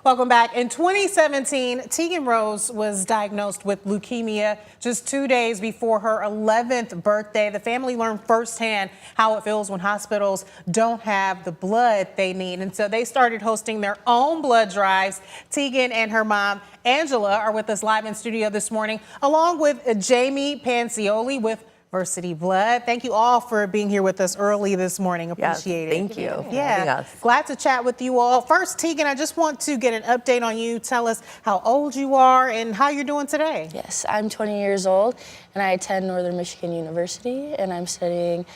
Welcome back. In 2017, Tegan Rose was diagnosed with leukemia just 2 days before her 11th birthday. The family learned firsthand how it feels when hospitals don't have the blood they need. And so they started hosting their own blood drives. Tegan and her mom, Angela, are with us live in studio this morning, along with Jamie Pancioli with Versity Blood. Thank you all for being here with us early this morning. Appreciate it. Thank you for having us. Glad to chat with you all. First, Tegan, I just want to get an update on you. Tell us how old you are and how you're doing today. Yes, I'm 20 years old and I attend Northern Michigan University and I'm studying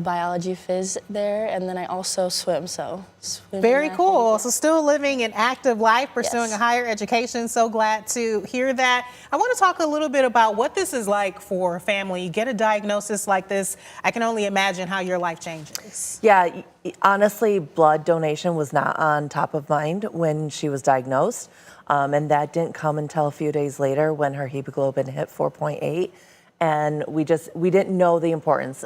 biology phys there, and then I also swim. Very cool. So still living an active life, pursuing a higher education. So glad to hear that. I want to talk a little bit about what this is like for a family. You get a diagnosis like this. I can only imagine how your life changes. Yeah, honestly, blood donation was not on top of mind when she was diagnosed. And that didn't come until a few days later when her hemoglobin hit 4.8. And we didn't know the importance.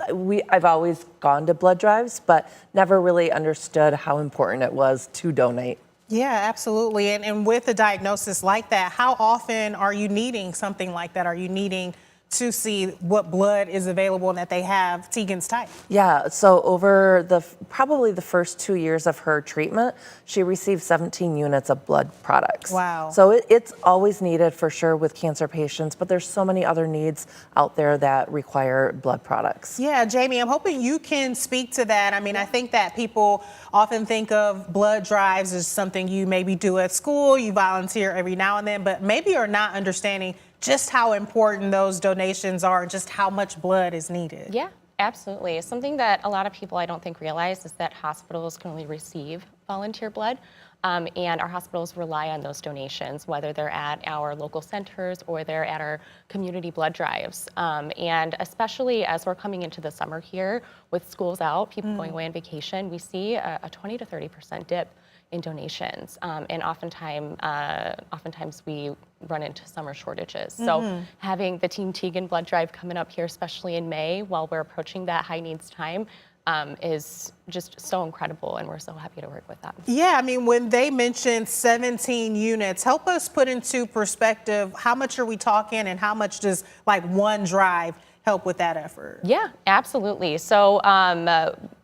I've always gone to blood drives, but never really understood how important it was to donate. Yeah, absolutely. And with a diagnosis like that, how often are you needing something like that? Are you needing to see what blood is available and that they have Tegan's type? Yeah, so over probably the first 2 years of her treatment, she received 17 units of blood products. Wow. So it's always needed for sure with cancer patients, but there's so many other needs out there that require blood products. Yeah, Jamie, I'm hoping you can speak to that. I mean, I think that people often think of blood drives as something you maybe do at school, you volunteer every now and then, but maybe are not understanding just how important those donations are and just how much blood is needed. Yeah, absolutely. Something that a lot of people I don't think realize is that hospitals can only receive volunteer blood, and our hospitals rely on those donations, whether they're at our local centers or they're at our community blood drives. And especially as we're coming into the summer here with schools out, people going away on vacation, we see a 20 to 30% dip in donations, and oftentimes we run into summer shortages. So having the Team Tegan blood drive coming up here, especially in May, while we're approaching that high needs time, is just so incredible, and we're so happy to work with them. Yeah, I mean, when they mentioned 17 units, help us put into perspective, how much are we talking and how much does like one drive help with that effort? Yeah, absolutely. So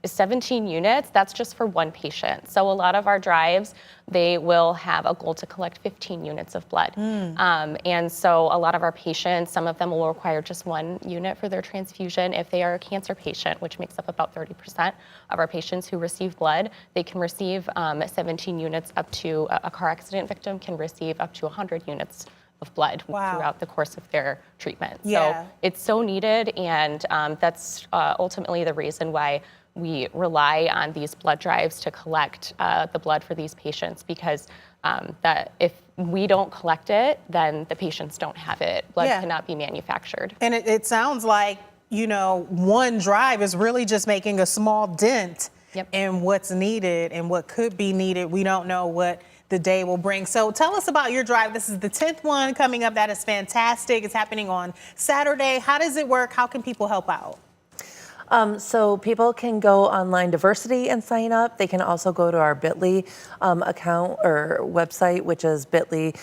17 units, that's just for one patient. So a lot of our drives, they will have a goal to collect 15 units of blood. And so a lot of our patients, some of them will require just 1 unit for their transfusion. If they are a cancer patient, which makes up about 30% of our patients who receive blood, they can receive 17 units up to, a car accident victim can receive up to 100 units of blood throughout the course of their treatment. So it's so needed, and that's ultimately the reason why we rely on these blood drives to collect the blood for these patients, because that if we don't collect it, then the patients don't have it. Blood cannot be manufactured. And it sounds like, you know, one drive is really just making a small dent in what's needed and what could be needed. We don't know what the day will bring. So tell us about your drive. This is the 10th one coming up. That is fantastic. It's happening on Saturday. How does it work? How can people help out? So people can go online to Versity and sign up. They can also go to our Bitly account or website, which is Bitly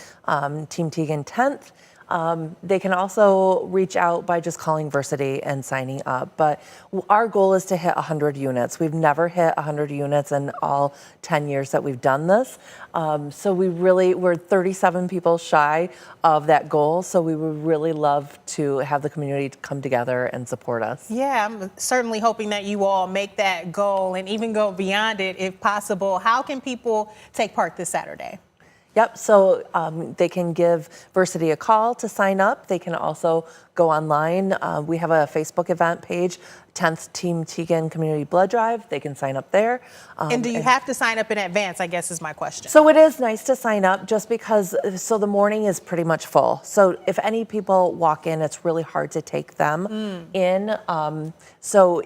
Team Tegan 10th. They can also reach out by just calling Versity and signing up. But our goal is to hit 100 units. We've never hit 100 units in all 10 years that we've done this. So we're 37 people shy of that goal. So we would really love to have the community come together and support us. Yeah, I'm certainly hoping that you all make that goal and even go beyond it if possible. How can people take part this Saturday? Yep, so they can give Versity a call to sign up. They can also go online. We have a Facebook event page, 10th Team Tegan Community Blood Drive. They can sign up there. And do you have to sign up in advance, I guess is my question. So it is nice to sign up just because, so the morning is pretty much full. So if any people walk in, it's really hard to take them in. So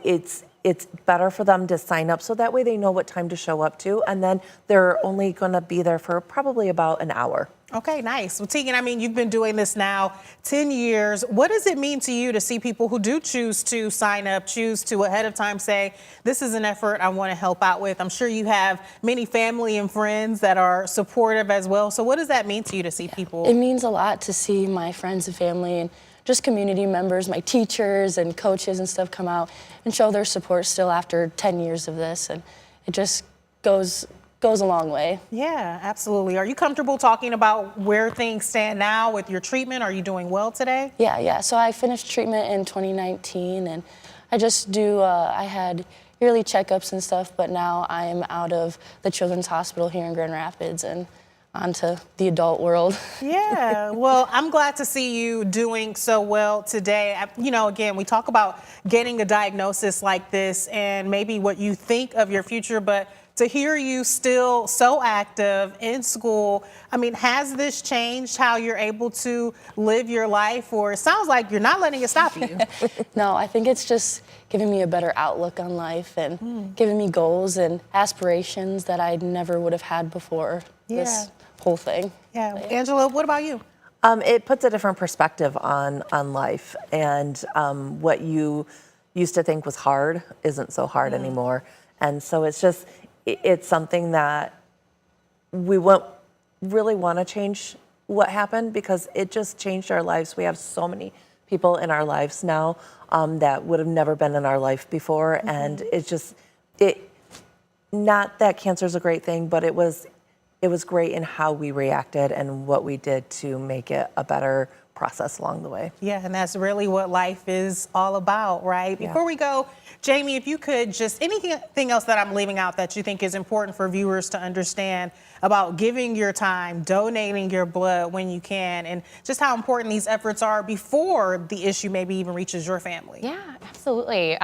it's better for them to sign up so that way they know what time to show up to, and then they're only going to be there for probably about an hour. Okay, nice. Well, Tegan, I mean, you've been doing this now 10 years. What does it mean to you to see people who do choose to sign up, choose to ahead of time say, this is an effort I want to help out with? I'm sure you have many family and friends that are supportive as well. So what does that mean to you to see people? It means a lot to see my friends and family and just community members, my teachers and coaches and stuff come out and show their support still after 10 years of this. And it just goes a long way. Yeah, absolutely. Are you comfortable talking about where things stand now with your treatment? Are you doing well today? Yeah. So I finished treatment in 2019, and I just do, I had yearly checkups and stuff, but now I'm out of the Children's Hospital here in Grand Rapids and onto the adult world. Yeah, well, I'm glad to see you doing so well today. You know, again, we talk about getting a diagnosis like this and maybe what you think of your future, but to hear you still so active in school, I mean, has this changed how you're able to live your life? Or it sounds like you're not letting it stop you. No, I think it's just giving me a better outlook on life and giving me goals and aspirations that I never would have had before this whole thing. Yeah, Angela, what about you? It puts a different perspective on life, and what you used to think was hard isn't so hard anymore. And so it's something that we won't really want to change what happened, because it just changed our lives. We have so many people in our lives now that would have never been in our life before, and not that cancer is a great thing, but it was great in how we reacted and what we did to make it a better process along the way. Yeah, and that's really what life is all about, right? Yeah. Before we go, Jamie, if you could just anything else that I'm leaving out that you think is important for viewers to understand about giving your time, donating your blood when you can, and just how important these efforts are before the issue maybe even reaches your family. Yeah, absolutely.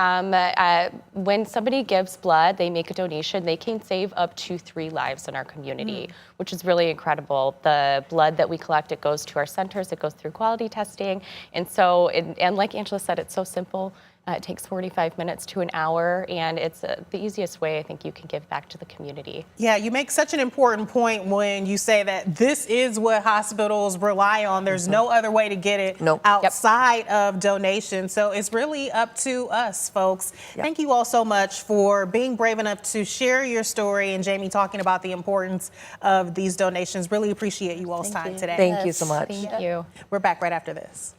When somebody gives blood, they make a donation, they can save up to 3 lives in our community, which is really incredible. The blood that we collect, it goes to our centers, it goes through quality testing. And so, and like Angela said, it's so simple. It takes 45 minutes to an hour, and it's the easiest way I think you can give back to the community. Yeah, you make such an important point when you say that this is what hospitals rely on. There's no other way to get it outside of donation. So it's really up to us, folks. Thank you all so much for being brave enough to share your story, and Jamie talking about the importance of these donations. Really appreciate you all's time today. Thank you so much. Thank you. We're back right after this.